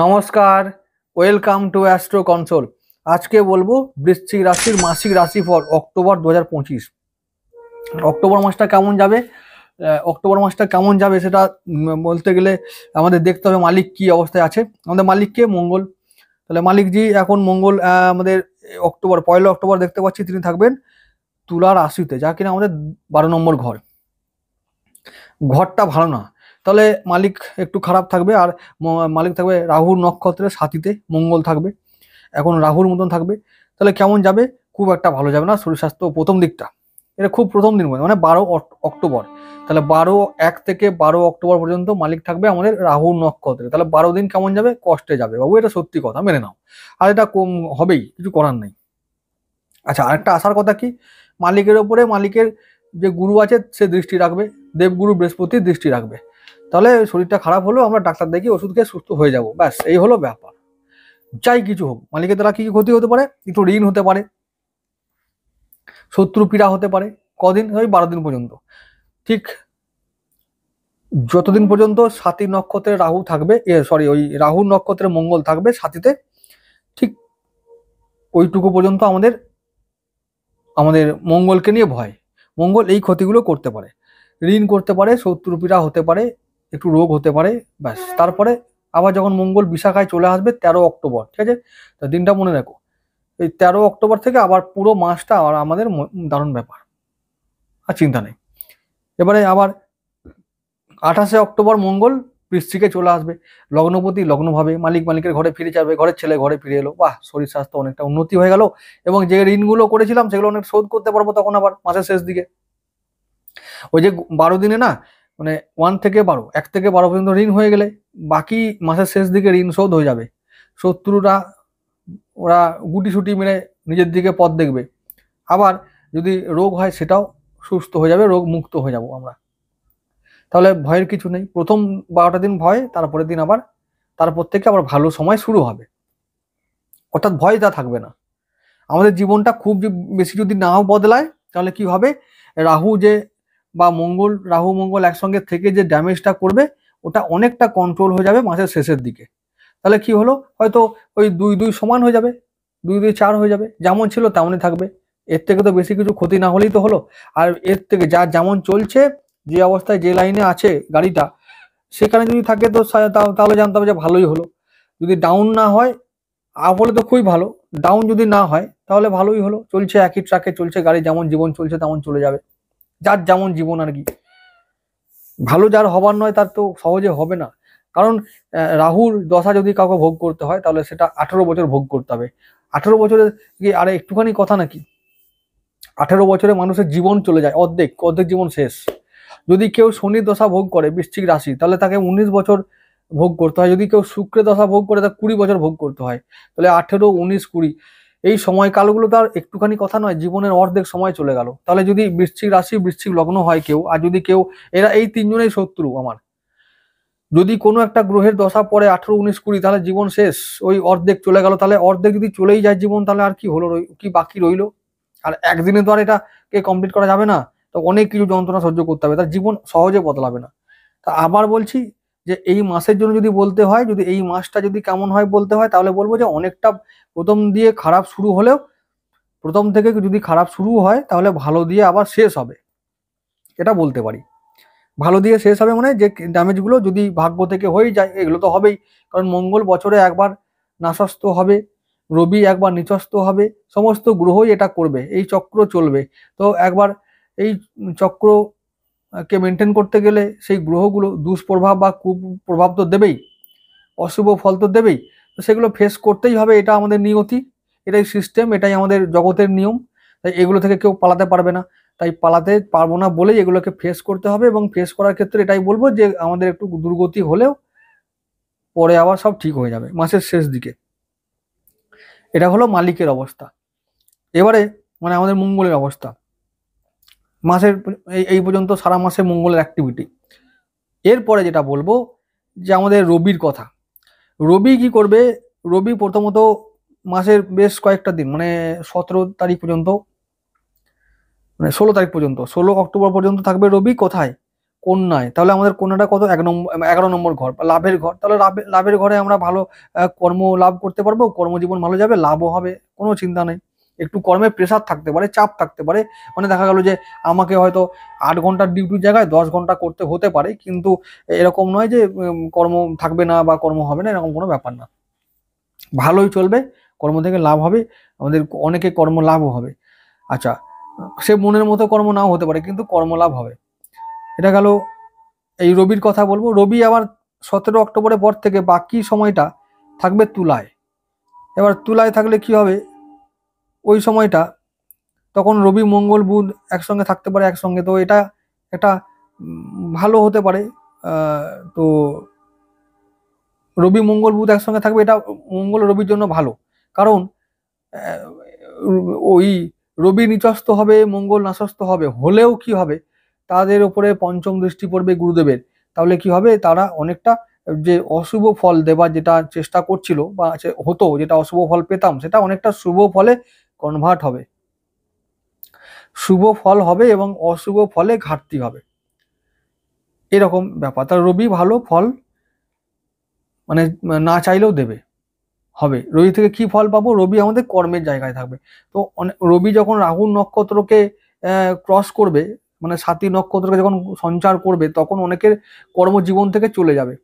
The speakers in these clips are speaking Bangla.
নমস্কার, ওয়েলকাম টু অ্যাস্ট্রো কনসোল। আজকে বলবো বৃশ্চিক রাশির মাসিক রাশিফল অক্টোবর 2025। অক্টোবর মাসটা কেমন যাবে? অক্টোবর মাসটা কেমন যাবে সেটা বলতে গেলে আমাদের দেখতে হবে মালিক কি অবস্থায় আছে। আমাদের মালিককে মঙ্গল, তাহলে মালিকজি এখন মঙ্গল আমাদের অক্টোবর 1 অক্টোবর দেখতে পাচ্ছি তিনি থাকবেন তুলা রাশিতে, যা কিনা আমাদের 12 নম্বর ঘর। ঘরটা ভালো না, তাহলে মালিক একটু খারাপ থাকবে। আর মালিক থাকবে রাহুর নক্ষত্রের সাথীতে, মঙ্গল থাকবে এখন রাহুর মতন থাকবে। তাহলে কেমন যাবে? খুব একটা ভালো যাবে না শরীর স্বাস্থ্য প্রথম দিকটা। এটা খুব প্রথম দিন মানে 12 অক্টোবর, তাহলে 1 থেকে 12 অক্টোবর পর্যন্ত মালিক থাকবে আমাদের রাহুর নক্ষত্রে। তাহলে 12 দিন কেমন যাবে? কষ্টে যাবে বাবু, এটা সত্যি কথা, মেনে নাও। আর এটা কম হবেই, কিছু করার নেই। আচ্ছা, আরেকটা আসার কথা কি, মালিকের ওপরে মালিকের যে গুরু আছে সে দৃষ্টি রাখবে, দেবগুরু বৃহস্পতি দৃষ্টি রাখবে। তাহলে শরীরটা খারাপ হলেও আমরা ডাক্তার দেখিয়ে ওষুধ খেয়ে সুস্থ হয়ে যাব, ব্যাস এই হলো ব্যাপার। চাই কিছু হোক, মালিকের দ্বারা কি কি ক্ষতি হতে পারে? একটু ঋণ হতে পারে, শত্রু পীড়া হতে পারে। কদিন? ওই 12 দিন পর্যন্ত। ঠিক যতদিন পর্যন্ত সাথী নক্ষত্রে রাহু থাকবে, ওই রাহু নক্ষত্রে মঙ্গল থাকবে সাথীতে, ঠিক ওইটুকু পর্যন্ত আমাদের আমাদের মঙ্গলকে নিয়ে ভয়। মঙ্গল এই ক্ষতিগুলো করতে পারে, ঋণ করতে পারে, শত্রু পীড়া হতে পারে, একটু রোগ হতে পারে, ব্যাস। তারপরে আবার যখন মঙ্গল বিশাখায় চলে আসবে 13 অক্টোবর, ঠিক আছে? তো দিনটা মনে রাখো, এই 13 অক্টোবর থেকে আবার পুরো মাসটা আর আমাদের দারুণ ব্যাপার, আর চিন্তা নেই। এবারে আবার 28 অক্টোবর মঙ্গল বৃশ্চিকে চলে আসবে, লগ্নপতি লগ্নভাবে, মালিকের ঘরে ফিরে যাবে, ঘরের ছেলে ঘরে ফিরে এলো, বাহ, শরীর স্বাস্থ্য অনেকটা উন্নতি হয়ে গেল। এবং যে ঋণগুলো করেছিলাম সেগুলো অনেক শোধ করতে পারবো তখন আবার মাসের শেষ দিকে। ওই যে 12 দিনে না, মানে 1 থেকে 12 পর্যন্ত ঋণ হয়ে গেলে বাকি মাসের শেষ দিকে ঋণ শোধ হয়ে যাবে। শত্রুরা ওরা গুটিসুটি মেরে নিজের দিকে পথ দেখবে। আবার যদি রোগ হয় সেটাও সুস্থ হয়ে যাবে, রোগ মুক্ত হয়ে যাব আমরা। তাহলে ভয়ের কিছু নেই। প্রথম 12টা দিন ভয়, তারপরের দিন আবার, তারপর থেকে আবার ভালো সময় শুরু হবে, অর্থাৎ ভয়টা থাকবে না। আমাদের জীবনটা খুব বেশি যদি নাও বদলায়, তাহলে কি হবে? রাহু যে বা রাহু মঙ্গল একসঙ্গে থেকে যে ড্যামেজটা করবে ওটা অনেকটা কন্ট্রোল হয়ে যাবে মাসের শেষের দিকে। তাহলে কি হলো, হয়তো ওই 2-2 সমান হয়ে যাবে, 2-2 4 হয়ে যাবে, যেমন ছিল তেমনই থাকবে। এর থেকে তো বেশি কিছু ক্ষতি না হলেই তো হলো। আর এর থেকে যা যেমন চলছে, যে অবস্থায় যে লাইনে আছে গাড়িটা, সেখানে যদি থাকে তো তাহলে জানতে হবে যে ভালোই হলো। যদি ডাউন না হয় আপ হলে তো খুবই ভালো, ডাউন যদি না হয় তাহলে ভালোই হলো। চলছে একই ট্রাকে চলছে গাড়ি, যেমন জীবন চলছে তেমন চলে যাবে, যার যেমন জীবন আর কি। ভালো যার হবার নয় তার তো সহজে হবে না। কারণ রাহুর দশা যদি কাউকে ভোগ করতে হয় তাহলে সেটা 18 বছর ভোগ করতে হবে। 18 বছরে কি আরে একটুখানি কথা নাকি? 18 বছরে মানুষের জীবন চলে যায়, অর্ধেক অর্ধেক জীবন শেষ। যদি কেউ শনির দশা ভোগ করে বৃশ্চিক রাশি, তাহলে তাকে 19 বছর ভোগ করতে হয়। যদি কেউ শুক্রের দশা ভোগ করে তাকে 20 বছর ভোগ করতে হয়। তাহলে 18, 19, 20 এই সময়কালগুলো তার একটুখানি কথা নয়, জীবনের অর্ধেক সময় চলে গেল। তাহলে যদি বৃশ্চিক রাশি বৃশ্চিক লগ্ন হয় কেউ, আর যদি কেউ, এরা এই তিনজনেই শত্রু আমার। যদি কোনো একটা গ্রহের দশা পড়ে 18, 19, 20, তাহলে জীবন শেষ, ওই অর্ধেক চলে গেল। তাহলে অর্ধেক যদি চলেই যায় জীবন, তাহলে আর কি হলো, কি বাকি রইলো? আর একদিনে তো আর এটাকে কমপ্লিট করা যাবে না, তো অনেক কিছু যন্ত্রণা সহ্য করতে হবে, তার জীবন সহজে বদলাবে না। তা আবার বলছি যে এই মাসের জন্য যদি বলতে হয়, যদি এই মাসটা যদি কেমন হয় বলতে হয়, তাহলে বলবো যে অনেকটা প্রথম দিয়ে খারাপ শুরু হলেও, প্রথম থেকে যদি খারাপ শুরু হয় তাহলে ভালো দিয়ে আবার শেষ হবে, এটা বলতে পারি। ভালো দিয়ে শেষ হবে মানে যে ড্যামেজগুলো যদি ভাগ্য থেকে হয়ে যায়, এগুলো তো হবেই। কারণ মঙ্গল বছরে একবার নাশস্ত হবে, রবি একবার নিচস্ত হবে, সমস্ত গ্রহই এটা করবে, এই চক্র চলবে। তো একবার এই চক্রকে মেনটেন করতে গেলে সেই গ্রহগুলো দুষ্প্রভাব বা কুপ্রভাব তো দেবেই, অশুভ ফল তো দেবেই। তো সেগুলো ফেস করতেই হবে, এটা আমাদের নিয়তি, এটাই সিস্টেম, এটাই আমাদের জগতের নিয়ম। তাই এগুলো থেকে কেউ পালাতে পারবে না। তাই পালাতে পারবো না বলেই এগুলোকে ফেস করতে হবে। এবং ফেস করার ক্ষেত্রে এটাই বলবো যে আমাদের একটু দুর্গতি হলেও পরে আবার সব ঠিক হয়ে যাবে মাসের শেষ দিকে। এটা হলো মালিকের অবস্থা। এবারে মানে আমাদের মঙ্গলের অবস্থা, মাসের এই পর্যন্ত সারা মাসে মঙ্গলের অ্যাক্টিভিটি। এরপরে যেটা বলবো যে আমাদের রবির কথা। রবি কি করবে? রবি প্রথমত মাসের বেশ কয়েকটা দিন, মানে 17 তারিখ পর্যন্ত, মানে 16 তারিখ পর্যন্ত, 16 অক্টোবর পর্যন্ত থাকবে রবি কোথায়? কন্যায়, তাহলে আমাদের কন্যাটা কত 11 নম্বর ঘর বা লাভের ঘর, তাহলে লাভের ঘরে আমরা ভালো কর্ম লাভ করতে পারবো, কর্মজীবন ভালো যাবে, লাভও হবে, কোনো চিন্তা নেই। একটু কর্মের প্রেশার থাকতে পারে, চাপ থাকতে পারে, মানে দেখা গেল যে আমাকে হয়তো 8 ঘন্টার ডিউটির জায়গায় 10 ঘন্টা করতে হতে পারে, কিন্তু এরকম নয় যে কর্ম থাকবে না বা কর্ম হবে না, এরকম কোনো ব্যাপার না, ভালোই চলবে, কর্ম থেকে লাভ হবে, আমাদের অনেকে কর্ম লাভও হবে। আচ্ছা, সে মনের মতো কর্ম নাও হতে পারে, কিন্তু কর্মলাভ হবে। এটা গেল এই রবির কথা বলবো। রবি আবার 17 অক্টোবরের পর থেকে বাকি সময়টা থাকবে তুলায়। এবার তুলায় থাকলে কি হবে, ওই সময়টা তখন রবি মঙ্গল বুধ একসঙ্গে থাকতে পারে একসঙ্গে, তো এটা একটা ভালো হতে পারে। তো রবি মঙ্গল বুধ একসঙ্গে থাকবে, এটা মঙ্গল রবির জন্য ভালো, কারণ ওই রবি নিচস্থ হবে, মঙ্গল নাশস্থ হবে, হলেও কি হবে, তাদের উপরে পঞ্চম দৃষ্টি পড়বে গুরুদেবের, তাহলে কি হবে, তারা অনেকটা যে অশুভ ফল দেবার যেটা চেষ্টা করছিল বা হতো, যেটা অশুভ ফল পেতাম, সেটা অনেকটা শুভ ফলে কনভার্ট হবে, শুভ ফল হবে এবং অশুভ ফলে ঘাটতি হবে, এরকম ব্যাপার। তার রবি ভালো ফল মানে না চাইলেও দেবে, হবে। রবি থেকে কি ফল পাবো, রবি আমাদের কর্মের জায়গায় থাকবে। তো রবি যখন রাহু নক্ষত্রকে ক্রস করবে, মানে সাতী নক্ষত্রকে যখন সঞ্চার করবে, তখন অনেকের কর্মজীবন থেকে চলে যাবে,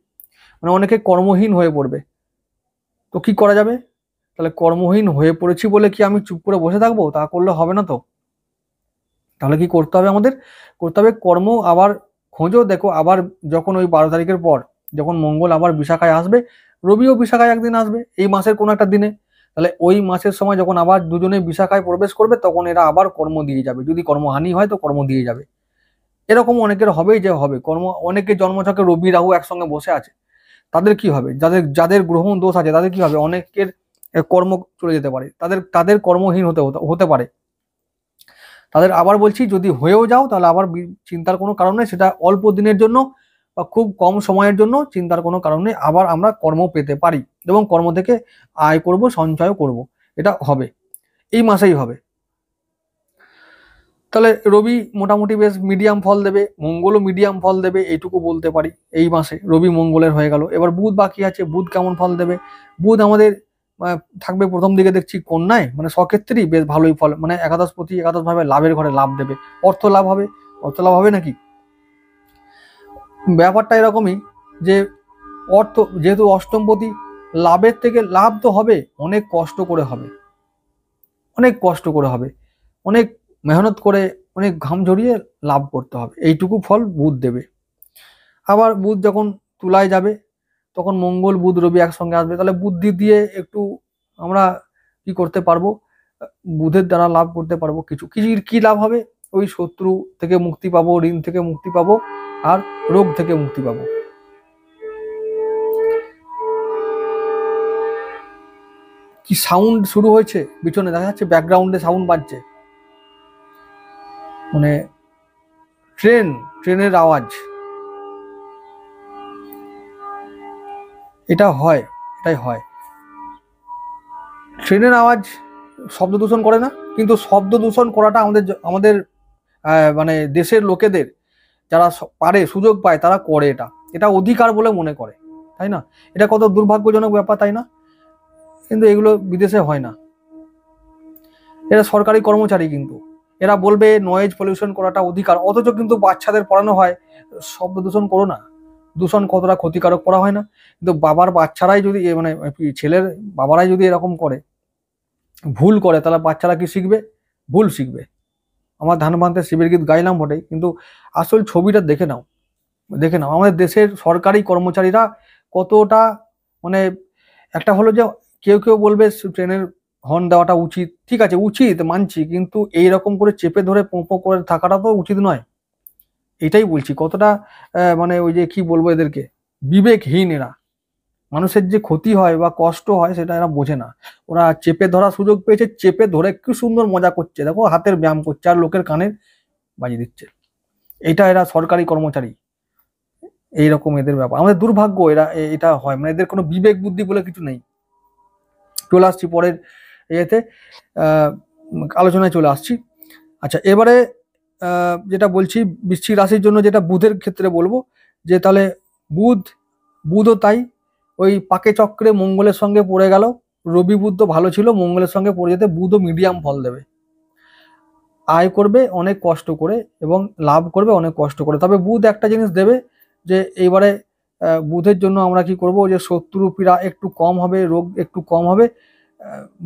মানে অনেকে কর্মহীন হয়ে পড়বে। তো কি করা যাবে, তাহলে কর্মহীন হয়ে পড়েছি বলে কি আমি চুপ করে বসে থাকবো, তা করলে হবে না তো। তাহলে কি করতে হবে, আমাদের করতে হবে কর্ম আবার খোঁজো। দেখো আবার যখন ওই 12 তারিখের পর যখন মঙ্গল আবার বিশাখায় আসবে, রবিও বিশাখায় একদিন আসবে এই মাসের কোনো একটা দিনে, তাহলে ওই মাসের সময় যখন আবার দুজনে বিশাখায় প্রবেশ করবে, তখন এরা আবার কর্ম দিয়ে যাবে, যদি কর্মহানি হয় তো কর্ম দিয়ে যাবে। এরকম অনেকের হবেই যে হবে কর্ম, অনেকের জন্মছকে রবি রাহু একসঙ্গে বসে আছে, তাদের কি হবে, যাদের যাদের গ্রহণ দোষ আছে তাদের কি হবে, অনেকের কর্ম চলে যেতে পারে, তাদের কর্মহীন হতে হতে পারে। তাদের আবার বলছি, যদি হয়েও যাও তাহলে আবার চিন্তার কোনো কারণ নেই, সেটা অল্প দিনের জন্য বা খুব কম সময়ের জন্য, চিন্তার কোনো কারণ নেই, আবার আমরা কর্ম পেতে পারি এবং কর্ম থেকে আয় করব, সঞ্চয় করব, এটা হবে, এই মাসেই হবে। তাহলে রবি মোটামুটি বেশ মিডিয়াম ফল দেবে, মঙ্গলও মিডিয়াম ফল দেবে, এইটুকু বলতে পারি এই মাসে রবি মঙ্গলের হয়ে গেল। এবার বুধ বাকি আছে, বুধ কেমন ফল দেবে, বুধ আমাদের থাকবে প্রথম দিকে দেখছি কন্যায়, মানে সক্ষেত্রেই বেশ ভালোই ফল, মানে একাদশপতি একাদশ ভাবে লাভের ঘরে লাভ দেবে, অর্থ লাভ হবে, অর্থ লাভ হবে নাকি, ব্যাপারটা এরকমই যে অর্থ যেহেতু অষ্টমপতি, লাভের থেকে লাভ তো হবে, অনেক কষ্ট করে হবে, অনেক কষ্ট করে হবে, অনেক মেহনত করে, অনেক ঘাম ঝরিয়ে লাভ করতে হবে, এইটুকু ফল বুধ দেবে। আবার বুধ যখন তুলায় যাবে, তখন মঙ্গল বুধ রবি একসঙ্গে আসবে, তাহলে বুদ্ধি দিয়ে একটু আমরা কি করতে পারবো, বুধের দ্বারা লাভ করতে পারবো, কিছু কিছু কি লাভ হবে, ওই শত্রু থেকে মুক্তি পাবো, ঋণ থেকে মুক্তি পাবো, আর রোগ থেকে মুক্তি পাবো। কি সাউন্ড শুরু হয়েছে পিছনে, দেখা যাচ্ছে ব্যাকগ্রাউন্ডে সাউন্ড বাজছে, মানে ট্রেনের আওয়াজ, এটা হয়, এটাই হয়, ট্রেনের আওয়াজ শব্দ দূষণ করে না, কিন্তু শব্দ দূষণ করাটা আমাদের মানে দেশের লোকেদের যারা পারে, সুযোগ পায়, তারা করে, এটা অধিকার বলে মনে করে, তাই না, এটা কত দুর্ভাগ্যজনক ব্যাপার, তাই না, কিন্তু এগুলো বিদেশে হয় না, এরা সরকারি কর্মচারী, কিন্তু এরা বলবে নয়েজ পলিউশন করাটা অধিকার, অথচ কিন্তু বাচ্চাদের পড়ানো হয় শব্দ দূষণ করো না, দূষণ কতটা ক্ষতিকারক করা হয় না, কিন্তু বাবার বাচ্চারাই যদি মানে ছেলের বাবারাই যদি এরকম করে, ভুল করে, তাহলে বাচ্চারা কি শিখবে, ভুল শিখবে। আমার ধান বানতে শিবের গীত গাইলাম বটে, কিন্তু আসল ছবিটা দেখে নাও, দেখে নাও আমাদের দেশের সরকারি কর্মচারীরা কতটা, মানে একটা হলো যে কেউ কেউ বলবে ট্রেনের হর্ন দেওয়াটা উচিত, ঠিক আছে উচিত মানছি, কিন্তু এইরকম করে চেপে ধরে পোঁপো করে থাকাটা তো উচিত নয়, এটাই বলছি, কতটা মানে ওই যে কি বলবো এদেরকে, বিবেকহীন এরা, মানুষের যে ক্ষতি হয় বা কষ্ট হয় সেটা এরা বোঝে না, ওরা চেপে ধরার সুযোগ পেয়েছে, চেপে ধরে কি সুন্দর মজা করছে, দেখো হাতের ব্যায়াম করছে আর লোকের কানে বাজিয়ে দিচ্ছে, এরা সরকারি কর্মচারী, এইরকম এদের ব্যাপার, আমাদের দুর্ভাগ্য, এটা হয়, মানে এদের কোনো বিবেক বুদ্ধি বলে কিছু নেই। চলে আসছি পরের ইয়েতে, আলোচনায় চলে আসছি। আচ্ছা, এবারে যেটা বলছি বৃশ্চিক রাশির জন্য, যেটা বুধের ক্ষেত্রে বলবো, যে তাহলে বুধও তাই, ওই পাকে চক্রে মঙ্গলের সঙ্গে পড়ে গেল। রবি বুধ তো ভালো ছিল, মঙ্গলের সঙ্গে পড়ে যেতে বুধও মিডিয়াম ফল দেবে। আয় করবে অনেক কষ্ট করে এবং লাভ করবে অনেক কষ্ট করে। তবে বুধ একটা জিনিস দেবে, যে এইবারে বুধের জন্য আমরা কি করব, যে শত্রু পীড়া একটু কম হবে, রোগ একটু কম হবে,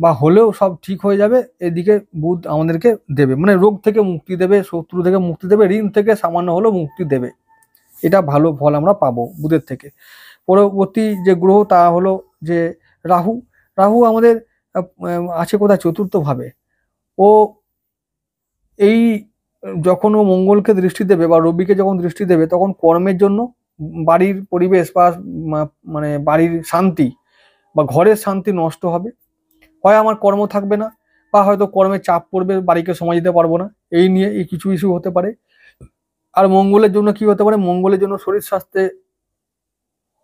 বা হলেও সব ঠিক হয়ে যাবে। এদিকে বুধ আমাদেরকে দেবে, মানে রোগ থেকে মুক্তি দেবে, শত্রু থেকে মুক্তি দেবে, ঋণ থেকে সামান্য হলেও মুক্তি দেবে। এটা ভালো ফল আমরা পাবো বুধের থেকে। পরবর্তী যে গ্রহ তা হলো যে রাহু। রাহু আমাদের আছে কোথায়, চতুর্থ ভাবে। ও এই যখন ও মঙ্গলকে দৃষ্টি দেবে বা রবিকে যখন দৃষ্টি দেবে, তখন কর্মের জন্য বাড়ির পরিবেশ বা মানে বাড়ির শান্তি বা ঘরের শান্তি নষ্ট হবে। হয় আমার কর্ম থাকবে না, বা হয়তো কর্মের চাপ পড়বে, বাড়িকে সময় দিতে পারবো না, এই নিয়ে এই কিছু ইস্যু হতে পারে। আর মঙ্গলের জন্য কি হতে পারে, মঙ্গলের জন্য শরীর স্বাস্থ্যে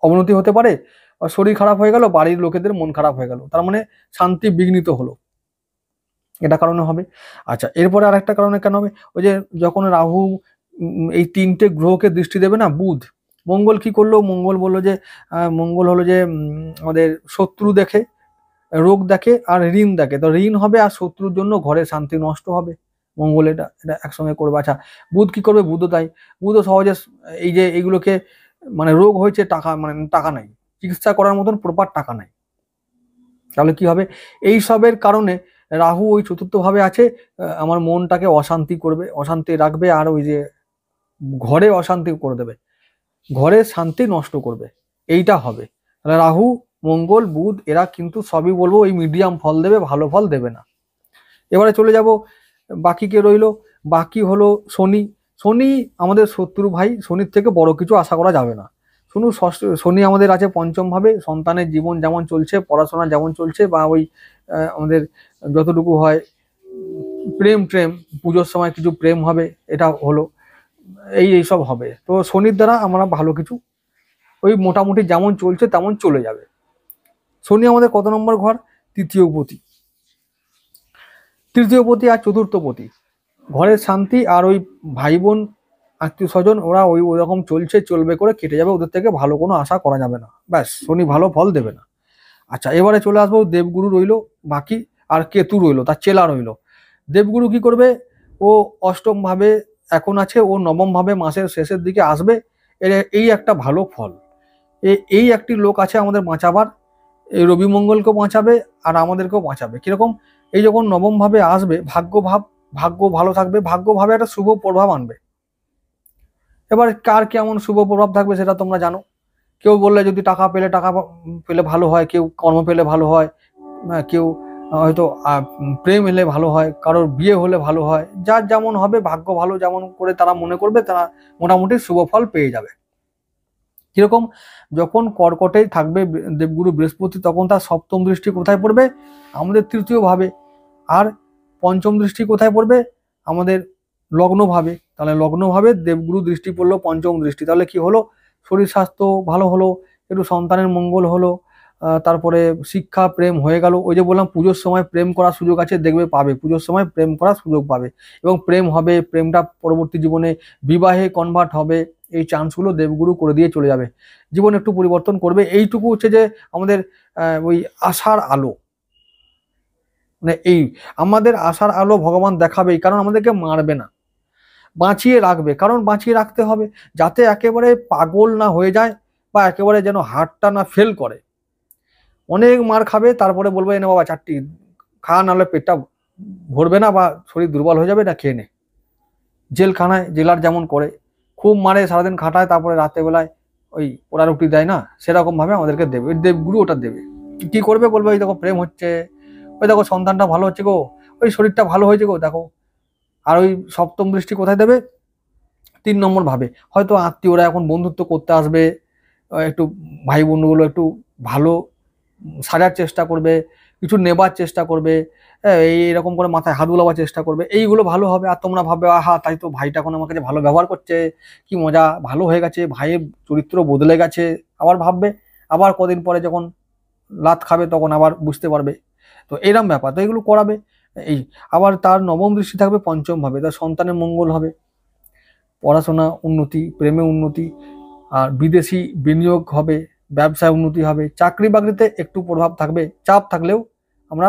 অবনতি হতে পারে, বা শরীর খারাপ হয়ে গেল, বাড়ির লোকেদের মন খারাপ হয়ে গেল, তার মানে শান্তি বিঘ্নিত হলো, এটা কারণে হবে। আচ্ছা, এরপরে আর একটা কারণে কেন হবে, ওই যে যখন রাহু এই তিনটে গ্রহকে দৃষ্টি দেবে না, বুধ, মঙ্গল কি করলো, মঙ্গল বললো যে মঙ্গল হলো যে আমাদের শত্রু দেখে, রোগ দেখে আর ঋণ দেখে। তো ঋণ হবে আর শত্রুর জন্য ঘরের শান্তি নষ্ট হবে, মঙ্গল এটা এটা একসঙ্গে করবে। আচ্ছা, বুধ কি করবে, বুধও তাই, বুধও সহজে এই যে এইগুলোকে, মানে রোগ হয়েছে, টাকা মানে টাকা নাই, চিকিৎসা করার মতন প্রপার টাকা নাই, তাহলে কি হবে, এই সবের কারণে রাহু ওই চতুর্থ ভাবে আছে, আমার মনটাকে অশান্তি করবে, অশান্তি রাখবে, আর ওই যে ঘরে অশান্তি করে দেবে, ঘরে শান্তি নষ্ট করবে, এইটা হবে। তাহলে রাহু, মঙ্গল, বুধ এরা কিন্তু সবই বলবো ওই মিডিয়াম ফল দেবে, ভালো ফল দেবে না। এবারে চলে যাব, বাকি কে রইলো, বাকি হলো শনি। শনি আমাদের শত্রু ভাই, শনির থেকে বড় কিছু আশা করা যাবে না। শুনু, শনি আমাদের আছে পঞ্চম ভাবে, সন্তানের জীবন যেমন চলছে, পড়াশোনা যেমন চলছে, বা ওই আমাদের যতটুকু হয় প্রেম ট্রেম, পুজোর সময় কিছু প্রেম হবে, এটা হলো, এইসব হবে। তো শনির দ্বারা আমরা ভালো কিছু, ওই মোটামুটি যেমন চলছে তেমন চলে যাবে। শনি আমাদের কত নম্বর ঘর, তৃতীয় পতি। তৃতীয় পতি আর চতুর্থ পতি, ঘরের শান্তি আর ওই ভাই বোন আত্মীয় স্বজন ওরা ওই রকম চলছে, চলবে করে কেটে যাবে, ওদের থেকে ভালো কোনো আশা করা যাবে না, ব্যাস শনি ভালো ফল দেবে না। আচ্ছা, এবারে চলে আসবো, দেবগুরু রইলো বাকি, আর কেতু রইলো, তার চেলা রইলো। দেবগুরু কি করবে, ও অষ্টম ভাবে এখন আছে, ও নবম ভাবে মাসের শেষের দিকে আসবে। এই একটা ভালো ফল, এই একটি লোক আছে আমাদের বাঁচাবার, এই রবি মঙ্গলকেও বাঁচাবে আর আমাদেরকেও বাঁচাবে। কিরকম, এই যখন নবম ভাবে আসবে, ভাগ্য ভালো থাকবে, ভাগ্য ভাবে একটা শুভ প্রভাব আনবে। এবার কার কেমন শুভ প্রভাব থাকবে সেটা তোমরা জানো। কেউ বললে যদি টাকা পেলে ভালো হয়, কেউ কর্ম পেলে ভালো হয়, কেউ হয়তো প্রেম এলে ভালো হয়, কারোর বিয়ে হলে ভালো হয়, যার যেমন হবে, ভাগ্য ভালো যেমন করে তারা মনে করবে, তারা মোটামুটি শুভ ফল পেয়ে যাবে। কিরকম, যখন কর্কটেই থাকবে দেবগুরু বৃহস্পতি, তখন তার সপ্তম দৃষ্টি কোথায় পড়বে, আমাদের তৃতীয় ভাবে, আর পঞ্চম দৃষ্টি কোথায় পড়বে, আমাদের লগ্ন ভাবে। তাহলে লগ্ন ভাবে দেবগুরু দৃষ্টি পড়লো, পঞ্চম দৃষ্টি, তাহলে কি হলো, শরীর স্বাস্থ্য ভালো হলো, একটু সন্তানের মঙ্গল হলো, তারপরে শিক্ষা প্রেম হয়ে গেল। ওই যে বললাম পুজোর সময় প্রেম করার সুযোগ আছে, দেখবে পাবে, পুজোর সময় প্রেম করার সুযোগ পাবে, এবং প্রেম হবে, প্রেমটা পরবর্তী জীবনে বিবাহে কনভার্ট হবে, এই চান্সগুলো দেবগুরু করে দিয়ে চলে যাবে, জীবন একটু পরিবর্তন করবে। এইটুকু হচ্ছে যে আমাদের ওই আশার আলো, মানে এই আমাদের আশার আলো ভগবান দেখাবেই, কারণ আমাদেরকে মারবে না, বাঁচিয়ে রাখবে, কারণ বাঁচিয়ে রাখতে হবে, যাতে একেবারে পাগল না হয়ে যায়, বা একেবারে যেন হার্টটা না ফেল করে। অনেক মার খাবে, তারপরে বলবে এনে বাবা চারটি খা, নাহলে পেটটা ভরবে না, বা শরীর দুর্বল হয়ে যাবে, না খেয়ে নে। জেলখানায় জেলার যেমন করে, খুব মারে, সারাদিন খাটায়, তারপরে রাতেবেলায় ওই ওরা রুটি দেয় না, সেরকম ভাবে আমাদেরকে দেবে, দেবগুরু ওটা দেবে। কি করবে, বলবে ওই দেখো প্রেম হচ্ছে, ওই দেখো সন্তানটা ভালো হচ্ছে গো, ওই শরীরটা ভালো হয়েছে গো, দেখো। আর ওই সপ্তম দৃষ্টি কোথায় দেবে, 3 নম্বর ভাবে। হয়তো আত্মীয়রা এখন বন্ধুত্ব করতে আসবে, একটু ভাই বন্ধুগুলো একটু ভালো সাজার চেষ্টা করবে, কিছু নেবার চেষ্টা করবে, এইরকম করে মাথায় হাত বুলাবার চেষ্টা করবে, এইগুলো ভালো হবে। আর তোমরা ভাববে, আহা তাই তো, ভাইটা এখন আমার কাছে ভালো ব্যবহার করছে, কি মজা, ভালো হয়ে গেছে, ভাইয়ের চরিত্র বদলে গেছে। আবার ভাববে, আবার কদিন পরে যখন লাত খাবে তখন আবার বুঝতে পারবে। তো এরম ব্যাপার, তো এগুলো করাবে। এই আবার তার নবম দৃষ্টি থাকবে পঞ্চম ভাবে, তার সন্তানের মঙ্গল হবে, পড়াশোনা উন্নতি, প্রেমে উন্নতি, আর বিদেশি বিনিয়োগ হবে, ব্যবসায় উন্নতি হবে, চাকরি বাকরিতে একটু প্রভাব থাকবে, চাপ থাকলেও আমরা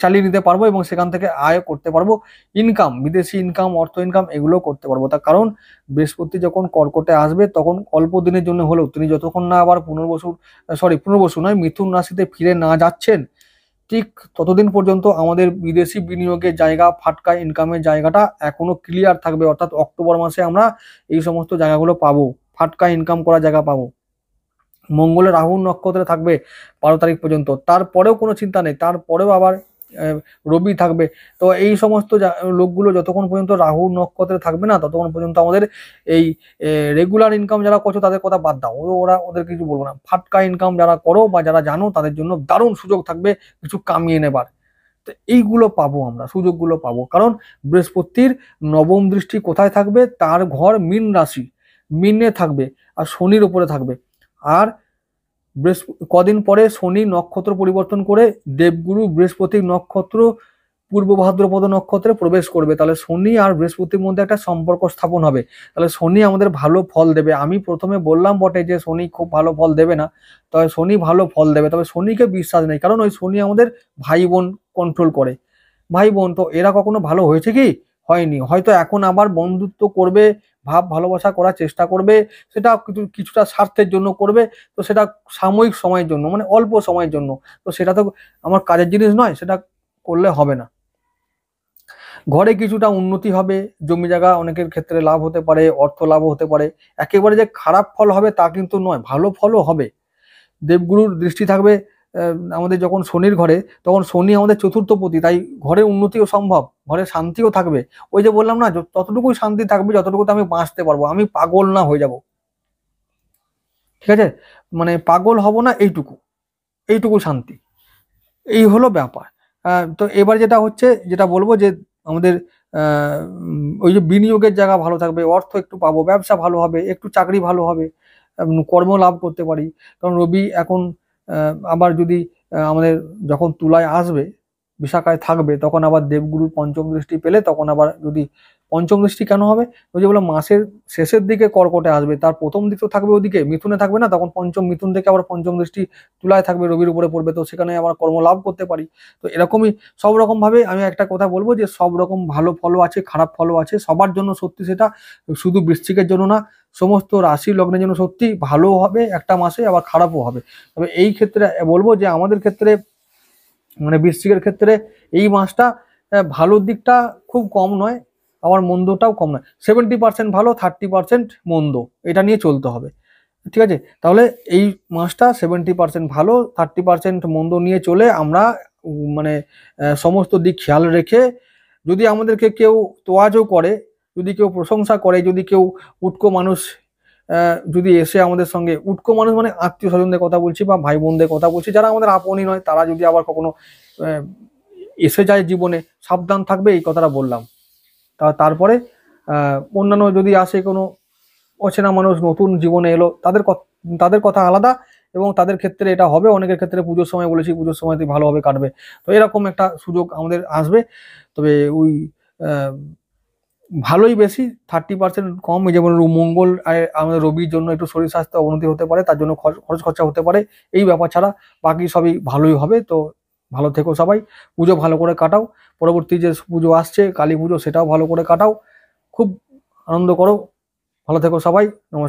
চালিয়ে নিতে পারবো এবং সেখান থেকে আয় করতে পারবো, ইনকাম, বিদেশি ইনকাম, অর্থ ইনকাম এগুলো করতে পারবো। তার কারণ বৃহস্পতি যখন কর্কটে আসবে তখন অল্প দিনের জন্য হলেও তিনি যতক্ষণ না আবার পুনর্বসু নয়, মিথুন রাশিতে ফিরে না যাচ্ছেন, ঠিক ততদিন পর্যন্ত আমাদের বিদেশি বিনিয়োগের জায়গা, ফাটকা ইনকামের জায়গাটা এখনো ক্লিয়ার থাকবে। অর্থাৎ অক্টোবর মাসে আমরা এই সমস্ত জায়গাগুলো পাবো, ফাটকা ইনকাম করার জায়গা পাবো। মঙ্গলের রাহু নক্ষত্রে থাকবে 12 তারিখ পর্যন্ত, তারপরেও কোনো চিন্তা নেই, তারপরেও আবার রবি থাকবে। তো এই সমস্ত লোকগুলো যতক্ষণ পর্যন্ত রাহু নক্ষত্রে থাকবে না, ততক্ষণ পর্যন্ত আমাদের এই রেগুলার ইনকাম যারা করছো তাদের কথা বাদ দাও, ওদের কিছু বলবো না। ফাটকা ইনকাম যারা করো বা যারা জানো তাদের জন্য দারুণ সুযোগ থাকবে কিছু কামিয়ে নেবার। তো এইগুলো পাবো, আমরা সুযোগগুলো পাবো, কারণ বৃহস্পতির নবম দৃষ্টি কোথায় থাকবে, তার ঘর মীন রাশি, মীনে থাকবে আর শনির উপরে থাকবে। আর কদিন পরে শনি নক্ষত্র পরিবর্তন করে দেবগুরু বৃহস্পতির নক্ষত্র পূর্ব ভাদ্রপদ নক্ষত্রে প্রবেশ করবে। তাহলে শনি আর বৃহস্পতির মধ্যে একটা সম্পর্ক স্থাপন হবে। তাহলে শনি আমাদের ভালো ফল দেবে। আমি প্রথমে বললাম বটে যে শনি খুব ভালো ফল দেবে না, তবে শনি ভালো ফল দেবে, তবে শনিকে বিশ্বাস নেই, কারণ ওই শনি আমাদের ভাই বোন কন্ট্রোল করে। ভাই বোন তো এরা কখনো ভালো হয়েছে কি? হয়নি। হয়তো এখন আবার বন্ধুত্ব করবে, ভাব ভালোবাসা করার চেষ্টা করবে, সেটা কিছুটা স্বার্থের জন্য করবে, তো সেটা সাময়িক সময়ের জন্য, মানে অল্প সময়ের জন্য, তো সেটা তো আমার কাজের জিনিস নয়, সেটা করলে হবে না। ঘরে কিছুটা উন্নতি হবে, জমি জায়গা অনেকের ক্ষেত্রে লাভ হতে পারে, অর্থ লাভ হতে পারে। একেবারে যে খারাপ ফল হবে তা কিন্তু নয়, ভালো ফলও হবে। দেবগুরুর দৃষ্টি থাকবে আমাদের যখন শনির ঘরে, তখন শনি আমাদের চতুর্থপতি, তাই ঘরে উন্নতিও সম্ভব, ঘরে শান্তিও থাকবে। ওই যে বললাম না, ততটুকুই শান্তি থাকবে যতটুকুতে আমি বাঁচতে পারবো, আমি পাগল না হয়ে যাব, ঠিক আছে? মানে পাগল হব না, এইটুকু শান্তি, এই হলো ব্যাপার। তো এবার যেটা হচ্ছে, যেটা বলবো যে আমাদের ওই যে বিনিয়োগের জায়গা ভালো থাকবে, অর্থ একটু পাবো, ব্যবসা ভালো হবে, একটু চাকরি ভালো হবে, কর্ম লাভ করতে পারি। কারণ রবি এখন আবার যদি আমাদের যখন তুলায় আসবে, বিশাখায় থাকবে, তখন আবার দেবগুরুর পঞ্চম দৃষ্টি পেলে, তখন আবার যদি পঞ্চম দৃষ্টি কেন হবে, ওই যে বলে মাসের শেষের দিকে কর্কটে আসবে, তার প্রথম দিক তো থাকবে ওদিকে মিথুনে থাকবে না, তখন পঞ্চম মিথুন থেকে আবার পঞ্চম দৃষ্টি তুলায় থাকবে, রবির উপরে পড়বে, তো সেখানে আবার কর্ম লাভ করতে পারি। তো এরকমই সব রকম ভাবে আমি একটা কথা বলবো যে সব রকম ভালো ফলও আছে, খারাপ ফলও আছে, সবার জন্য সত্যি সেটা, শুধু বৃশ্চিকের জন্য না, সমস্ত রাশি লগ্নের জন্য সত্যি ভালো হবে একটা মাসে, আবার খারাপও হবে। তবে এই ক্ষেত্রে বলবো যে আমাদের ক্ষেত্রে, মানে বৃশ্চিকের ক্ষেত্রে এই মাসটা ভালোর দিকটা খুব কম নয়, আবার মন্দটাও কম নয়, 70% ভালো, 30% মন্দ, এটা নিয়ে চলতে হবে, ঠিক আছে? তাহলে এই মাসটা 70% ভালো, 30% মন্দ নিয়ে চলে আমরা মানে সমস্ত দিক খেয়াল রেখে, যদি আমাদেরকে কেউ তোয়াজও করে, যদি কেউ প্রশংসা করে, যদি কেউ উটকো মানুষ যদি এসে আমাদের সঙ্গে, উটকো মানুষ মানে আত্মীয় স্বজনদের কথা বলছি বা ভাই বোনদের কথা বলছি, যারা আমাদের আপনই নয়, তারা যদি আবার কখনো এসে যায় জীবনে, সাবধান থাকবে, এই কথাটা বললাম। তারপরে অন্যান্য যদি আসে কোনো অচেনা মানুষ নতুন জীবনে এলো, তাদের কথা আলাদা, এবং তাদের ক্ষেত্রে এটা হবে, অনেকের ক্ষেত্রে পুজোর সময় বলেছি, পুজোর সময়তে ভালোভাবে কাটবে। তো এরকম একটা সুযোগ আমাদের আসবে। তবে ওই ভালোই বেশি, 30% কম, যেমন মঙ্গল আমাদের রবির জন্য একটু শরীর স্বাস্থ্য অবনতি হতে পারে, তার জন্য খরচ খরচা হতে পারে, এই ব্যাপার ছাড়া বাকি সবই ভালোই হবে। তো ভালো থেকো সবাই, পুজো ভালো করে কাটাও, পরবর্তী যে পুজো আসছে কালী পুজো, সেটাও ভালো করে কাটাও, খুব আনন্দ করো, ভালো থেকো সবাই, নমস্কার।